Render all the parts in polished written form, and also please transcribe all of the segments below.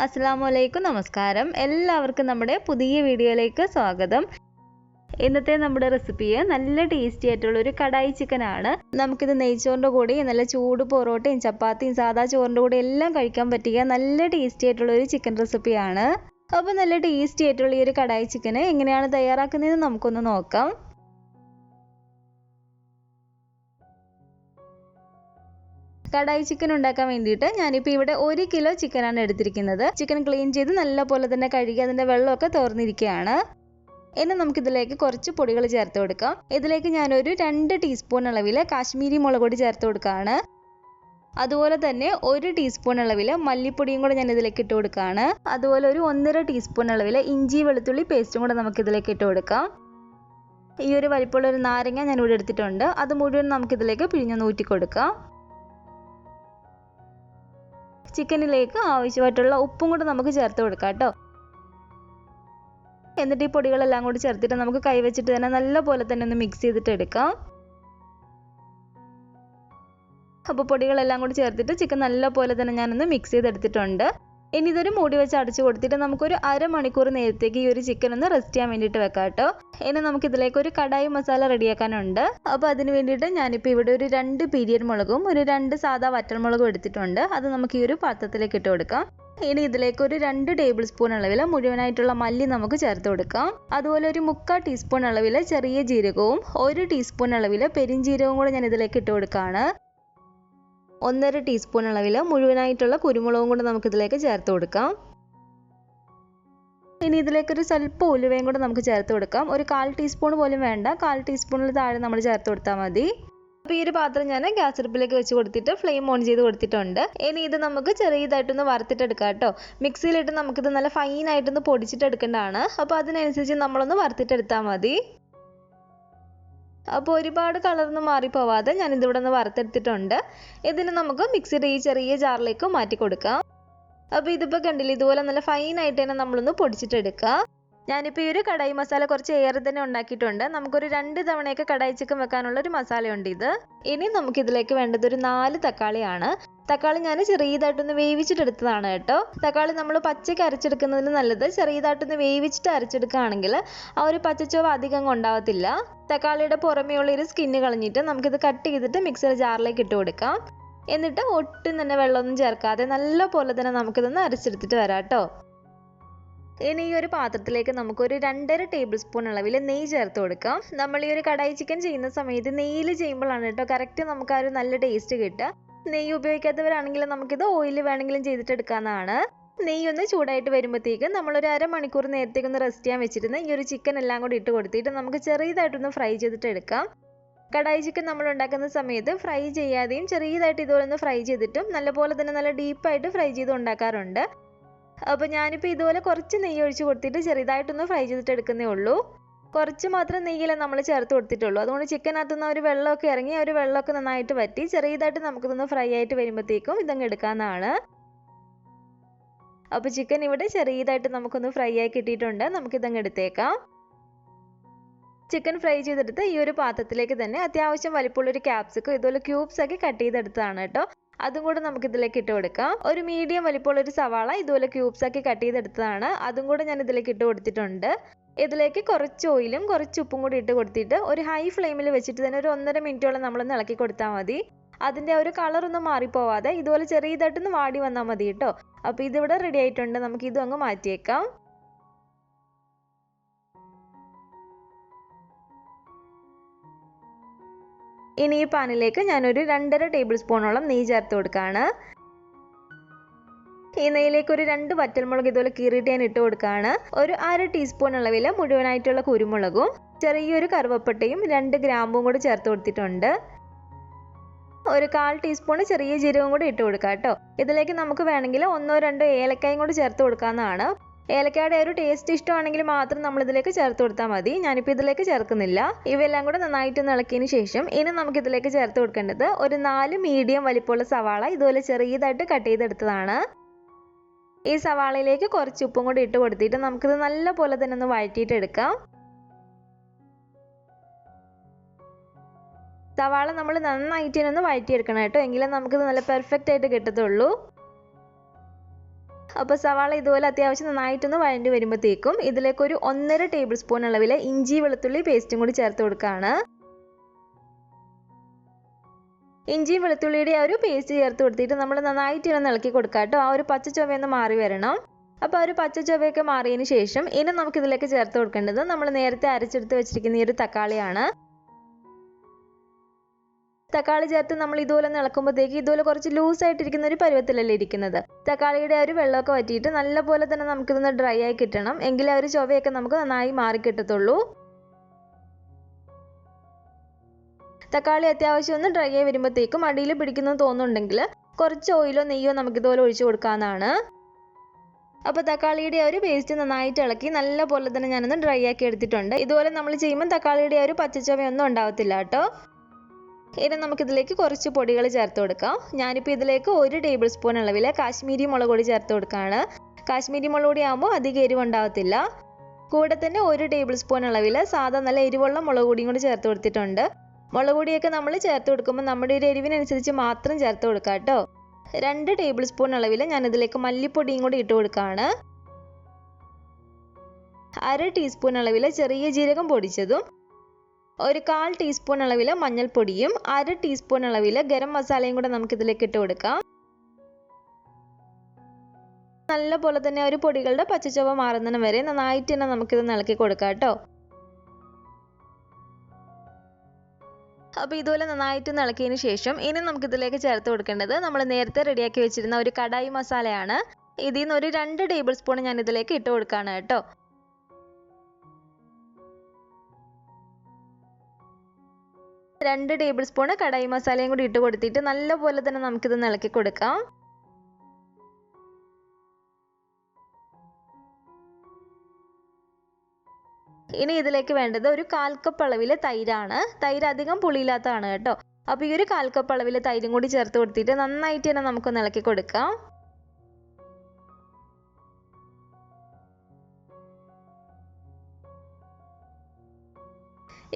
അസ്സലാമലൈക്കും നമസ്കാരം. എല്ലാവർക്കും നമ്മുടെ പുതിയ വീഡിയോയിലേക്ക് സ്വാഗതം. ഇന്നത്തെ നമ്മുടെ റെസിപ്പി നല്ല ടേസ്റ്റി ആയിട്ടുള്ള ഒരു കടായി ചിക്കൻ ആണ്. നമുക്കിത് നെയ്ച്ചോറിൻ്റെ കൂടെ നല്ല ചൂട് പൊറോട്ടയും ചപ്പാത്തിയും സാദാ ചോറിൻ്റെ കൂടെ എല്ലാം കഴിക്കാൻ പറ്റിയ നല്ല ടേസ്റ്റി ആയിട്ടുള്ള ഒരു ചിക്കൻ റെസിപ്പിയാണ്. അപ്പോൾ നല്ല ടേസ്റ്റി ആയിട്ടുള്ള ഈ ഒരു കടായി ചിക്കൻ എങ്ങനെയാണ് തയ്യാറാക്കുന്നതെന്ന് നമുക്കൊന്ന് നോക്കാം. കടായി ചിക്കൻ ഉണ്ടാക്കാൻ വേണ്ടിയിട്ട് ഞാനിപ്പോൾ ഇവിടെ 1 കിലോ ചിക്കനാണ് എടുത്തിരിക്കുന്നത്. ചിക്കൻ ക്ലീൻ ചെയ്ത് നല്ലപോലെ തന്നെ കഴുകി അതിൻ്റെ വെള്ളമൊക്കെ തോർന്നിരിക്കുകയാണ്. ഇനി നമുക്കിതിലേക്ക് കുറച്ച് പൊടികൾ ചേർത്ത് കൊടുക്കാം. ഇതിലേക്ക് ഞാനൊരു 2 ടീസ്പൂൺ അളവിൽ കാശ്മീരി മുളക് പൊടി ചേർത്ത് കൊടുക്കുകയാണ്. അതുപോലെ തന്നെ 1 ടീസ്പൂൺ അളവിൽ മല്ലിപ്പൊടിയും കൂടെ ഞാൻ ഇതിലേക്ക് ഇട്ട് കൊടുക്കുകയാണ്. അതുപോലെ ഒരു 1.5 ടീസ്പൂൺ അളവിൽ ഇഞ്ചി വെളുത്തുള്ളി പേസ്റ്റും കൂടെ നമുക്കിതിലേക്ക് ഇട്ട് കൊടുക്കാം. ഈ ഒരു വലിപ്പമുള്ള ഒരു നാരങ്ങ ഞാനിവിടെ എടുത്തിട്ടുണ്ട്. അത് മുഴുവൻ നമുക്കിതിലേക്ക് പിഴിഞ്ഞൊന്ന് ഊറ്റി കൊടുക്കാം. ചിക്കനിലേക്ക് ആവശ്യമായിട്ടുള്ള ഉപ്പും കൂടെ നമുക്ക് ചേർത്ത് കൊടുക്കാം കേട്ടോ. എന്നിട്ട് ഈ പൊടികളെല്ലാം കൂടി ചേർത്തിട്ട് നമുക്ക് കൈവച്ചിട്ട് തന്നെ നല്ലപോലെ തന്നെ ഒന്ന് മിക്സ് ചെയ്തിട്ട് എടുക്കാം. അപ്പോൾ പൊടികളെല്ലാം കൂടി ചേർത്തിട്ട് ചിക്കൻ നല്ലപോലെ തന്നെ ഞാനൊന്ന് മിക്സ് ചെയ്തെടുത്തിട്ടുണ്ട്. ഇനി ഇതൊരു മൂടി വെച്ച് അടച്ചു കൊടുത്തിട്ട് നമുക്കൊരു അരമണിക്കൂർ നേരത്തേക്ക് ഈ ഒരു ചിക്കൻ ഒന്ന് റെസ്റ്റ് ചെയ്യാൻ വേണ്ടിയിട്ട് വെക്കാം കേട്ടോ. ഇനി നമുക്കിതിലേക്ക് ഒരു കടായി മസാല റെഡിയാക്കാനുണ്ട്. അപ്പോൾ അതിന് വേണ്ടിയിട്ട് ഞാനിപ്പോൾ ഇവിടെ ഒരു 2 പീരിയഡ് മുളകും ഒരു 2 സാധാ വറ്റൽമുളകും എടുത്തിട്ടുണ്ട്. അത് നമുക്ക് ഈ ഒരു പാത്രത്തിലേക്ക് ഇട്ട് കൊടുക്കാം. ഇനി ഇതിലേക്ക് ഒരു 2 ടേബിൾ സ്പൂൺ അളവിൽ മുഴുവനായിട്ടുള്ള മല്ലി നമുക്ക് ചേർത്ത് കൊടുക്കാം. അതുപോലെ ഒരു 3/4 ടീസ്പൂൺ അളവിൽ ചെറിയ ജീരകവും 1 ടീസ്പൂൺ അളവിൽ പെരിഞ്ജീരകവും കൂടെ ഞാൻ ഇതിലേക്ക് ഇട്ട് കൊടുക്കുകയാണ്. 1.5 ടീസ്പൂൺ അളവിൽ മുഴുവനായിട്ടുള്ള കുരുമുളകും കൂടെ നമുക്കിതിലേക്ക് ചേർത്ത് കൊടുക്കാം. ഇനി ഇതിലേക്കൊരു സ്വല്പം ഉലുവയും കൂടെ നമുക്ക് ചേർത്ത് കൊടുക്കാം. ഒരു 1/4 ടീസ്പൂൺ പോലും വേണ്ട, 1/4 ടീസ്പൂണിൽ താഴെ നമ്മൾ ചേർത്ത് കൊടുത്താൽ മതി. അപ്പോൾ ഈ ഒരു പാത്രം ഞാൻ ഗ്യാസ് അടുപ്പിലേക്ക് വെച്ച് കൊടുത്തിട്ട് ഫ്ലെയിം ഓൺ ചെയ്ത് കൊടുത്തിട്ടുണ്ട്. ഇനി ഇത് നമുക്ക് ചെറിയതായിട്ടൊന്ന് വറുത്തിട്ടെടുക്കാം കേട്ടോ. മിക്സിയിലിട്ട് നമുക്കിത് നല്ല ഫൈനായിട്ടൊന്ന് പൊടിച്ചിട്ടെടുക്കേണ്ടതാണ്. അപ്പോൾ അതിനനുസരിച്ച് നമ്മളൊന്ന് വറുത്തിട്ടെടുത്താൽ മതി. അപ്പോൾ ഒരുപാട് കളറൊന്നും മാറിപ്പോവാതെ ഞാനിതിവിടെ ഒന്ന് വറുത്തെടുത്തിട്ടുണ്ട്. ഇതിന് നമുക്ക് മിക്സിയുടെ ഈ ചെറിയ ജാറിലേക്ക് മാറ്റി കൊടുക്കാം. അപ്പോൾ ഇതിപ്പോൾ കണ്ടില്ലേ, ഇതുപോലെ നല്ല ഫൈനായിട്ട് തന്നെ നമ്മളൊന്ന് പൊടിച്ചിട്ടെടുക്കുക. ഞാനിപ്പോൾ ഈ ഒരു കടായി മസാല കുറച്ച് ഏറെ തന്നെ ഉണ്ടാക്കിയിട്ടുണ്ട്. നമുക്കൊരു 2 തവണയൊക്കെ കടായി ചിക്കൻ വെക്കാനുള്ള ഒരു മസാലയുണ്ട് ഇത്. ഇനി നമുക്കിതിലേക്ക് വേണ്ടത് ഒരു 4 തക്കാളിയാണ്. തക്കാളി ഞാൻ ചെറിയതായിട്ടൊന്ന് വേവിച്ചിട്ടെടുത്തതാണ് കേട്ടോ. തക്കാളി നമ്മൾ പച്ചയ്ക്ക് അരച്ചെടുക്കുന്നതിന് നല്ലത് ചെറിയതായിട്ടൊന്ന് വേവിച്ചിട്ട് അരച്ചെടുക്കുകയാണെങ്കിൽ ആ ഒരു പച്ചച്ചോവ അധികം ഉണ്ടാവത്തില്ല. തക്കാളിയുടെ പുറമേയുള്ള ഒരു സ്കിന്ന് കളഞ്ഞിട്ട് നമുക്കിത് കട്ട് ചെയ്തിട്ട് മിക്സിയുടെ ജാറിലേക്ക് ഇട്ട് കൊടുക്കാം. എന്നിട്ട് ഒട്ടും തന്നെ വെള്ളമൊന്നും ചേർക്കാതെ നല്ല പോലെ തന്നെ നമുക്കിതൊന്ന് അരച്ചെടുത്തിട്ട് വരാം കേട്ടോ. ഇനി ഈ ഒരു പാത്രത്തിലേക്ക് നമുക്കൊരു 2.5 ടേബിൾ സ്പൂൺ അളവിൽ നെയ്യ് ചേർത്ത് കൊടുക്കാം. നമ്മൾ ഈ ഒരു കടായി ചിക്കൻ ചെയ്യുന്ന സമയത്ത് നെയ്യിൽ ചെയ്യുമ്പോഴാണ് കേട്ടോ കറക്റ്റ് നമുക്ക് ആ ഒരു നല്ല ടേസ്റ്റ് കിട്ടുക. നെയ്യ് ഉപയോഗിക്കാത്തവരാണെങ്കിൽ നമുക്കിത് ഓയിൽ വേണമെങ്കിലും ചെയ്തിട്ടെടുക്കാവുന്നതാണ്. നെയ്യ് ഒന്ന് ചൂടായിട്ട് വരുമ്പോഴത്തേക്ക് നമ്മളൊരു അരമണിക്കൂർ നേരത്തേക്കൊന്ന് റെസ്റ്റ് ചെയ്യാൻ വെച്ചിരുന്ന ഈ ഒരു ചിക്കൻ എല്ലാം കൂടി ഇട്ട് കൊടുത്തിട്ട് നമുക്ക് ചെറിയതായിട്ടൊന്ന് ഫ്രൈ ചെയ്തിട്ട് എടുക്കാം. കടായി ചിക്കൻ നമ്മൾ ഉണ്ടാക്കുന്ന സമയത്ത് ഫ്രൈ ചെയ്യാതെയും ചെറിയതായിട്ട് ഇതുപോലെ ഒന്ന് ഫ്രൈ ചെയ്തിട്ടും നല്ലപോലെ തന്നെ നല്ല ഡീപ്പായിട്ട് ഫ്രൈ ചെയ്ത് ഉണ്ടാക്കാറുണ്ട്. അപ്പോൾ ഞാനിപ്പോൾ ഇതുപോലെ കുറച്ച് നെയ്യ് ഒഴിച്ച് കൊടുത്തിട്ട് ചെറുതായിട്ടൊന്ന് ഫ്രൈ ചെയ്തിട്ട് എടുക്കുന്നേ ഉള്ളൂ. കുറച്ച് മാത്രം നെയ്യില്ല നമ്മൾ ചേർത്ത് കൊടുത്തിട്ടുള്ളൂ. അതുകൊണ്ട് ചിക്കനകത്തുനിന്ന് ഒരു വെള്ളമൊക്കെ ഇറങ്ങി ഒരു വെള്ളമൊക്കെ നന്നായിട്ട് വറ്റി ചെറിയതായിട്ട് നമുക്കിതൊന്ന് ഫ്രൈ ആയിട്ട് വരുമ്പോഴത്തേക്കും ഇതങ്ങ് എടുക്കാവുന്നതാണ്. അപ്പോൾ ചിക്കൻ ഇവിടെ ചെറിയതായിട്ട് നമുക്കൊന്ന് ഫ്രൈ ആയി കിട്ടിയിട്ടുണ്ട്. നമുക്കിതങ്ങ് എടുത്തേക്കാം. ചിക്കൻ ഫ്രൈ ചെയ്തെടുത്ത് ഈ ഒരു പാത്രത്തിലേക്ക് തന്നെ അത്യാവശ്യം വലിപ്പമുള്ളൊരു ക്യാപ്സിക്കം ഇതുപോലെ ക്യൂബ്സ് ആക്കി കട്ട് ചെയ്തെടുത്തതാണ് കേട്ടോ. അതും കൂടെ നമുക്കിതിലേക്ക് ഇട്ട് കൊടുക്കാം. ഒരു മീഡിയം വലിപ്പമുള്ളൊരു സവാള ഇതുപോലെ ക്യൂബ്സ് ആക്കി കട്ട് ചെയ്തെടുത്തതാണ്. അതും കൂടെ ഞാൻ ഇതിലേക്ക് ഇട്ട് കൊടുത്തിട്ടുണ്ട്. ഇതിലേക്ക് കുറച്ച് ഓയിലും കുറച്ച് ഉപ്പും കൂടി ഇട്ട് കൊടുത്തിട്ട് ഒരു ഹൈ ഫ്ലെയിമിൽ വെച്ചിട്ട് തന്നെ ഒരു 1.5 മിനിറ്റോളം നമ്മളൊന്ന് ഇളക്കി കൊടുത്താൽ മതി. അതിൻ്റെ ഒരു കളറൊന്നും മാറിപ്പോവാതെ ഇതുപോലെ ചെറിയതായിട്ടൊന്ന് വാടി വന്നാൽ മതി കേട്ടോ. അപ്പോൾ ഇതിവിടെ റെഡി ആയിട്ടുണ്ട്. നമുക്ക് ഇതും അങ്ങ് മാറ്റിയേക്കാം. ഇനി ഈ പാനിലേക്ക് ഞാനൊരു 2.5 ടേബിൾ സ്പൂണോളം നെയ്യ് ചേർത്ത് കൊടുക്കുകയാണ്. ഈ നെയ്യിലേക്ക് ഒരു 2 വറ്റൽമുളക് ഇതുപോലെ കീറിയിട്ട് ഞാൻ ഇട്ട് കൊടുക്കുകയാണ്. ഒരു 1/2 ടീസ്പൂൺ അളവിൽ മുഴുവനായിട്ടുള്ള കുരുമുളകും ചെറിയൊരു കറുവപ്പട്ടയും 2 ഗ്രാമ്പും കൂടി ചേർത്ത് കൊടുത്തിട്ടുണ്ട്. ഒരു 1/4 ടീസ്പൂൺ ചെറിയ ജീരകവും കൂടി ഇട്ട് കൊടുക്കാം കേട്ടോ. ഇതിലേക്ക് നമുക്ക് വേണമെങ്കിൽ 1-2 ഏലക്കായും കൂടി ചേർത്ത് കൊടുക്കാവുന്നതാണ്. ഏലക്കായുടെ ഒരു ടേസ്റ്റ് ഇഷ്ടമാണെങ്കിൽ മാത്രം നമ്മൾ ഇതിലേക്ക് ചേർത്ത് കൊടുത്താൽ മതി. ഞാനിപ്പോൾ ഇതിലേക്ക് ചേർക്കുന്നില്ല. ഇവയെല്ലാം കൂടെ നന്നായിട്ടൊന്ന് ഇളക്കിയതിന് ശേഷം ഇനി നമുക്ക് ഇതിലേക്ക് ചേർത്ത് കൊടുക്കേണ്ടത് ഒരു 4 മീഡിയം വലിപ്പമുള്ള സവാള ഇതുപോലെ ചെറിയതായിട്ട് കട്ട് ചെയ്തെടുത്തതാണ്. ഈ സവാളയിലേക്ക് കുറച്ച് ഉപ്പും കൂടി ഇട്ട് കൊടുത്തിട്ട് നമുക്കിത് നല്ല പോലെ തന്നെ ഒന്ന് വഴറ്റിയിട്ട് എടുക്കാം. സവാള നമ്മൾ നന്നായിട്ട് ഒന്ന് വഴറ്റിയെടുക്കണം കേട്ടോ. എങ്കിലേ നമുക്കിത് നല്ല പെർഫെക്റ്റ് ആയിട്ട് കിട്ടത്തുള്ളൂ. അപ്പോൾ സവാള ഇതുപോലെ അത്യാവശ്യം നന്നായിട്ടൊന്ന് വഴണ്ടി വരുമ്പോഴത്തേക്കും ഇതിലേക്ക് ഒരു 1.5 ടേബിൾ സ്പൂൺ അളവിൽ ഇഞ്ചി വെളുത്തുള്ളി പേസ്റ്റും കൂടി ചേർത്ത് കൊടുക്കുകയാണ്. ഇഞ്ചി വെളുത്തുള്ളിയുടെ ആ ഒരു പേസ്റ്റ് ചേർത്ത് കൊടുത്തിട്ട് നമ്മൾ നന്നായിട്ട് ഇങ്ങനെ ഇളക്കി കൊടുക്കുക കേട്ടോ. ആ ഒരു പച്ച ചുവയൊന്ന് മാറി വരണം. അപ്പോൾ ആ ഒരു പച്ച ചുവയൊക്കെ മാറിയതിന് ശേഷം ഇനി നമുക്കിതിലേക്ക് ചേർത്ത് കൊടുക്കേണ്ടത് നമ്മൾ നേരത്തെ അരച്ചെടുത്ത് വെച്ചിരിക്കുന്ന ഈ ഒരു തക്കാളിയാണ്. തക്കാളി ചേർത്ത് നമ്മൾ ഇതുപോലെ ഇളക്കുമ്പോഴത്തേക്ക് ഇതുപോലെ കുറച്ച് ലൂസായിട്ടിരിക്കുന്ന ഒരു പരുവത്തിലല്ലേ ഇരിക്കുന്നത്. തക്കാളിയുടെ ആ ഒരു വെള്ളമൊക്കെ വറ്റിയിട്ട് നല്ലപോലെ തന്നെ നമുക്കിതൊന്ന് ഡ്രൈ ആയി കിട്ടണം. എങ്കിലേ ആ ഒരു ചുവയൊക്കെ നമുക്ക് നന്നായി മാറി കിട്ടത്തുള്ളൂ. തക്കാളി അത്യാവശ്യം ഒന്ന് ഡ്രൈ ആയി വരുമ്പോഴത്തേക്കും അടിയിൽ പിടിക്കുന്നു തോന്നുന്നുണ്ടെങ്കിൽ കുറച്ച് ഓയിലോ നെയ്യോ നമുക്കിതുപോലെ ഒഴിച്ചു കൊടുക്കാവുന്നതാണ്. അപ്പോൾ തക്കാളിയുടെ ആ ഒരു പേസ്റ്റ് നന്നായിട്ട് ഇളക്കി നല്ലപോലെ തന്നെ ഞാനൊന്ന് ഡ്രൈ ആക്കി എടുത്തിട്ടുണ്ട്. ഇതുപോലെ നമ്മൾ ചെയ്യുമ്പോൾ തക്കാളിയുടെ ആ ഒരു പച്ചച്ചുവയൊന്നും ഉണ്ടാവത്തില്ല കേട്ടോ. ഇനി നമുക്കിതിലേക്ക് കുറച്ച് പൊടികൾ ചേർത്ത് കൊടുക്കാം. ഞാനിപ്പോൾ ഇതിലേക്ക് 1 ടേബിൾ സ്പൂൺ അളവിൽ കാശ്മീരി മുളക് പൊടി ചേർത്ത് കൊടുക്കുകയാണ്. കാശ്മീരി മുളക് പൊടി ആകുമ്പോൾ അധികം എരിവ് ഉണ്ടാവത്തില്ല. കൂടെ തന്നെ 1 ടേബിൾ സ്പൂൺ അളവിൽ സാധാ നല്ല എരിവുള്ള മുളക് പൊടിയും കൂടി ചേർത്ത് കൊടുത്തിട്ടുണ്ട്. മുളക് പൊടിയൊക്കെ നമ്മൾ ചേർത്ത് കൊടുക്കുമ്പോൾ നമ്മുടെ ഒരു എരിവിനനുസരിച്ച് മാത്രം ചേർത്ത് കൊടുക്കുക കേട്ടോ. 2 ടേബിൾ സ്പൂൺ അളവിൽ ഞാനിതിലേക്ക് മല്ലിപ്പൊടിയും കൂടി ഇട്ട് കൊടുക്കുകയാണ്. 1/2 ടീസ്പൂൺ അളവിൽ ചെറിയ ജീരകം പൊടിച്ചതും 1/4 ടീസ്പൂൺ അളവിൽ മഞ്ഞൾപ്പൊടിയും 1/2 ടീസ്പൂൺ അളവിൽ ഗരം മസാലയും കൂടെ നമുക്കിതിലേക്ക് ഇട്ട് കൊടുക്കാം. നല്ലപോലെ തന്നെ ഒരു പൊടികളുടെ പച്ചച്ചുവ മാറുന്നതിന് വരെ നന്നായിട്ട് തന്നെ നമുക്കിത് ഇളക്കി കൊടുക്കാം കേട്ടോ. അപ്പോൾ ഇതുപോലെ നന്നായിട്ട് ഇളക്കിയതിന് ശേഷം ഇനി നമുക്കിതിലേക്ക് ചേർത്ത് കൊടുക്കേണ്ടത് നമ്മൾ നേരത്തെ റെഡിയാക്കി വെച്ചിരുന്ന ഒരു കടായി മസാലയാണ്. ഇതിൽ നിന്ന് ഒരു 2 ടേബിൾ സ്പൂൺ ഞാൻ ഇതിലേക്ക് ഇട്ട് കൊടുക്കുകയാണ് കേട്ടോ. 2 ടേബിൾ സ്പൂൺ കടായി മസാലയും കൂടി ഇട്ട് കൊടുത്തിട്ട് നല്ലപോലെ തന്നെ നമുക്കിത് ഇളക്കി കൊടുക്കാം. ഇനി ഇതിലേക്ക് വേണ്ടത് ഒരു 1/4 കപ്പ് അളവിൽ തൈരാണ്. തൈര് അധികം പുളിയില്ലാത്തതാണ് കേട്ടോ. അപ്പോൾ ഈ ഒരു 1/4 കപ്പ് അളവിൽ തൈരും കൂടി ചേർത്ത് കൊടുത്തിട്ട് നന്നായിട്ട് തന്നെ നമുക്കൊന്ന് ഇളക്കി കൊടുക്കാം.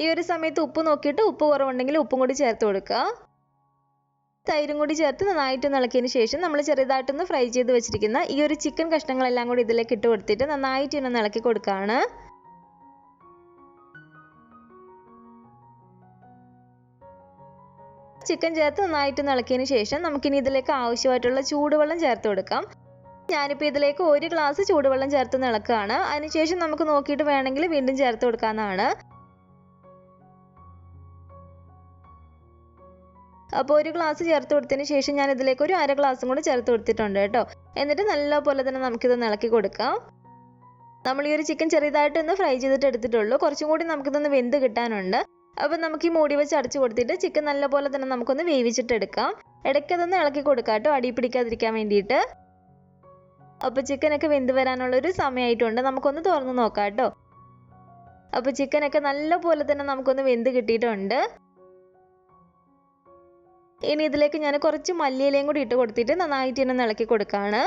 ഈ ഒരു സമയത്ത് ഉപ്പ് നോക്കിയിട്ട് ഉപ്പ് കുറവുണ്ടെങ്കിൽ ഉപ്പും കൂടി ചേർത്ത് കൊടുക്കുക. തൈരും കൂടി ചേർത്ത് നന്നായിട്ട് ഇളക്കിയതിന് ശേഷം നമ്മൾ ചെറുതായിട്ടൊന്ന് ഫ്രൈ ചെയ്ത് വെച്ചിരിക്കുന്ന ഈ ഒരു ചിക്കൻ കഷ്ണങ്ങളെല്ലാം കൂടി ഇതിലേക്ക് ഇട്ട് കൊടുത്തിട്ട് നന്നായിട്ട് ഒന്ന് ഇളക്കി കൊടുക്കുകയാണ്. ചിക്കൻ ചേർത്ത് നന്നായിട്ട് ഇളക്കിയതിന് ശേഷം നമുക്കിനി ഇതിലേക്ക് ആവശ്യമായിട്ടുള്ള ചൂടുവെള്ളം ചേർത്ത് കൊടുക്കാം. ഞാനിപ്പോൾ ഇതിലേക്ക് 1 ഗ്ലാസ് ചൂടുവെള്ളം ചേർത്ത് ഇളക്കുകയാണ്. അതിനുശേഷം നമുക്ക് നോക്കിയിട്ട് വേണമെങ്കിൽ വീണ്ടും ചേർത്ത് കൊടുക്കാവുന്നതാണ്. അപ്പോൾ 1 ഗ്ലാസ് ചേർത്ത് കൊടുത്തതിന് ശേഷം ഞാൻ ഇതിലേക്ക് ഒരു 1/2 ഗ്ലാസും കൂടി ചേർത്ത് കൊടുത്തിട്ടുണ്ട് കേട്ടോ. എന്നിട്ട് നല്ലപോലെ തന്നെ നമുക്കിത് ഇളക്കി കൊടുക്കാം. നമ്മൾ ഈ ഒരു ചിക്കൻ ചെറുതായിട്ടൊന്ന് ഫ്രൈ ചെയ്തിട്ട് എടുത്തിട്ടുള്ളൂ. കുറച്ചും കൂടി നമുക്കിതൊന്ന് വെന്ത് കിട്ടാനുണ്ട്. അപ്പോൾ നമുക്ക് ഈ മൂടി വെച്ച് അടച്ചു കൊടുത്തിട്ട് ചിക്കൻ നല്ലപോലെ തന്നെ നമുക്കൊന്ന് വേവിച്ചിട്ടെടുക്കാം. ഇടയ്ക്കതൊന്ന് ഇളക്കി കൊടുക്കാം കേട്ടോ, അടി പിടിക്കാതിരിക്കാൻ വേണ്ടിയിട്ട്. അപ്പോൾ ചിക്കനൊക്കെ വെന്ത് വരാനുള്ളൊരു സമയമായിട്ടുണ്ട്. നമുക്കൊന്ന് തുറന്ന് നോക്കാം കേട്ടോ. അപ്പോൾ ചിക്കനൊക്കെ നല്ലപോലെ തന്നെ നമുക്കൊന്ന് വെന്ത് കിട്ടിയിട്ടുണ്ട്. ഇനി ഇതിലേക്ക് ഞാൻ കുറച്ച് മല്ലിയിലയും കൂടി ഇട്ട് കൊടുത്തിട്ട് നന്നായിട്ട് തന്നെ ഇളക്കി കൊടുക്കുകയാണ്.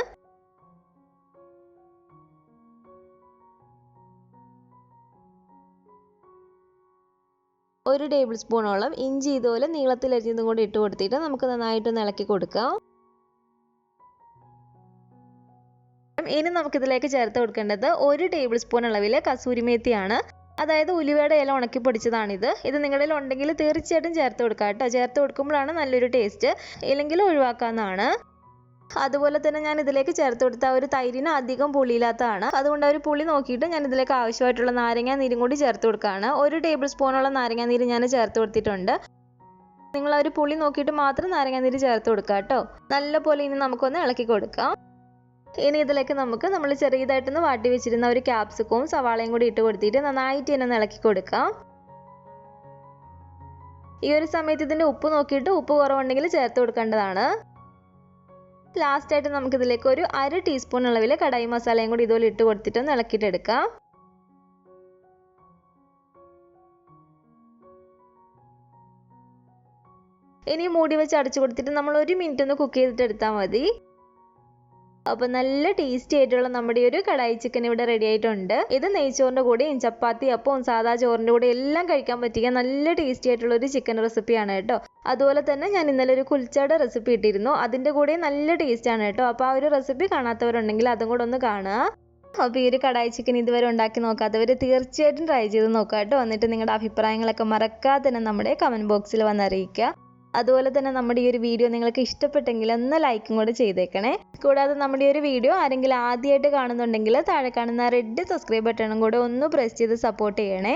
ഒരു ടേബിൾ സ്പൂണോളം ഇഞ്ചി ഇതുപോലെ നീളത്തിൽ അരിഞ്ഞതും കൂടി ഇട്ട് കൊടുത്തിട്ട് നമുക്ക് നന്നായിട്ടൊന്ന് ഇളക്കി കൊടുക്കാം. ഇനി നമുക്കിതിലേക്ക് ചേർത്ത് കൊടുക്കേണ്ടത് 1 ടേബിൾ സ്പൂൺ അളവിൽ കസൂരി മേത്തിയാണ്. അതായത് ഉലുവയുടെ ഇല ഉണക്കി പൊടിച്ചതാണിത്. ഇത് നിങ്ങളുടെ കയ്യിൽ ഉണ്ടെങ്കിൽ തീർച്ചയായിട്ടും ചേർത്ത് കൊടുക്കുക കേട്ടോ. ചേർത്ത് കൊടുക്കുമ്പോഴാണ് നല്ലൊരു ടേസ്റ്റ്, ഇല്ലെങ്കിൽ ഒഴിവാക്കാവുന്നതാണ്. അതുപോലെ തന്നെ ഞാൻ ഇതിലേക്ക് ചേർത്ത് കൊടുത്ത ഒരു തൈരിന് അധികം പുളിയില്ലാത്തതാണ്. അതുകൊണ്ട് ഒരു പുളി നോക്കിയിട്ട് ഞാൻ ഇതിലേക്ക് ആവശ്യമായിട്ടുള്ള നാരങ്ങാ നീരും കൂടി ചേർത്ത് കൊടുക്കുകയാണ്. 1 ടേബിൾ സ്പൂണോളം നാരങ്ങാ നീര് ഞാൻ ചേർത്ത് കൊടുത്തിട്ടുണ്ട്. നിങ്ങൾ ഒരു പുളി നോക്കിയിട്ട് മാത്രം നാരങ്ങാ നീര് ചേർത്ത് കൊടുക്കുക കേട്ടോ. നല്ലപോലെ ഇനി നമുക്കൊന്ന് ഇളക്കി കൊടുക്കാം. ഇനി ഇതിലേക്ക് നമുക്ക് നമ്മൾ ചെറിയതായിട്ടൊന്ന് വാട്ടി വെച്ചിരുന്ന ഒരു ക്യാപ്സിക്കവും സവാളയും കൂടി ഇട്ട് കൊടുത്തിട്ട് നന്നായിട്ട് തന്നെ ഇളക്കി കൊടുക്കാം. ഈ ഒരു സമയത്ത് ഇതിൻ്റെ ഉപ്പ് നോക്കിയിട്ട് ഉപ്പ് കുറവുണ്ടെങ്കിൽ ചേർത്ത് കൊടുക്കേണ്ടതാണ്. ലാസ്റ്റായിട്ട് നമുക്കിതിലേക്ക് ഒരു 1/2 ടീസ്പൂൺ അളവിൽ കടായി മസാലയും കൂടി ഇതുപോലെ ഇട്ട് കൊടുത്തിട്ടൊന്ന് ഇളക്കിയിട്ടെടുക്കാം. ഇനി മൂടി വെച്ച് അടച്ചു കൊടുത്തിട്ട് നമ്മൾ 1 മിനിറ്റ് ഒന്ന് കുക്ക് ചെയ്തിട്ട് എടുത്താൽ മതി. അപ്പോൾ നല്ല ടേസ്റ്റി ആയിട്ടുള്ള നമ്മുടെ ഒരു കടായി ചിക്കൻ ഇവിടെ റെഡി ആയിട്ടുണ്ട്. ഇത് നെയ്ച്ചോറിൻ്റെ കൂടെയും ചപ്പാത്തി അപ്പവും സാധാ ചോറിൻ്റെ കൂടെ എല്ലാം കഴിക്കാൻ പറ്റിയ നല്ല ടേസ്റ്റി ആയിട്ടുള്ള ഒരു ചിക്കൻ റെസിപ്പിയാണ് കേട്ടോ. അതുപോലെ തന്നെ ഞാൻ ഇന്നലെ ഒരു കുൽച്ചയുടെ റെസിപ്പി ഇട്ടിരുന്നു. അതിൻ്റെ കൂടെ നല്ല ടേസ്റ്റാണ് കേട്ടോ. അപ്പോൾ ആ ഒരു റെസിപ്പി കാണാത്തവരുണ്ടെങ്കിൽ അതും കൂടെ ഒന്ന് കാണുക. അപ്പോൾ ഈ ഒരു കടായി ചിക്കൻ ഇതുവരെ ഉണ്ടാക്കി നോക്കാത്തവർ തീർച്ചയായിട്ടും ട്രൈ ചെയ്ത് നോക്കുക കേട്ടോ. എന്നിട്ട് നിങ്ങളുടെ അഭിപ്രായങ്ങളൊക്കെ മറക്കാതെ തന്നെ നമ്മുടെ കമൻറ്റ് ബോക്സിൽ വന്ന് അറിയിക്കുക. അതുപോലെ തന്നെ നമ്മുടെ ഈ ഒരു വീഡിയോ നിങ്ങൾക്ക് ഇഷ്ടപ്പെട്ടെങ്കിൽ ഒന്ന് ലൈക്കും കൂടെ ചെയ്തേക്കണേ. കൂടാതെ നമ്മുടെ ഈ ഒരു വീഡിയോ ആരെങ്കിലും ആദ്യമായിട്ട് കാണുന്നുണ്ടെങ്കിൽ താഴെ കാണുന്ന റെഡ് സബ്സ്ക്രൈബ് ബട്ടണും കൂടെ ഒന്ന് പ്രസ് ചെയ്ത് സപ്പോർട്ട് ചെയ്യണേ.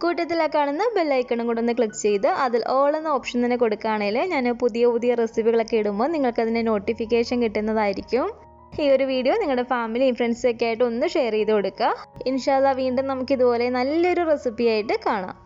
കൂട്ടത്തിൽ ആ കാണുന്ന ബെല്ലൈക്കണും കൂടെ ഒന്ന് ക്ലിക്ക് ചെയ്ത് അതിൽ ഓൾ എന്ന ഓപ്ഷൻ തന്നെ കൊടുക്കുകയാണെങ്കിൽ ഞാൻ പുതിയ റെസിപ്പികളൊക്കെ ഇടുമ്പോൾ നിങ്ങൾക്കതിൻ്റെ നോട്ടിഫിക്കേഷൻ കിട്ടുന്നതായിരിക്കും. ഈ ഒരു വീഡിയോ നിങ്ങളുടെ ഫാമിലിയും ഫ്രണ്ട്സൊക്കെ ആയിട്ട് ഒന്ന് ഷെയർ ചെയ്ത് കൊടുക്കുക. ഇൻഷാ അല്ലാഹ് വീണ്ടും നമുക്ക് ഇതുപോലെ നല്ലൊരു റെസിപ്പി ആയിട്ട് കാണാം.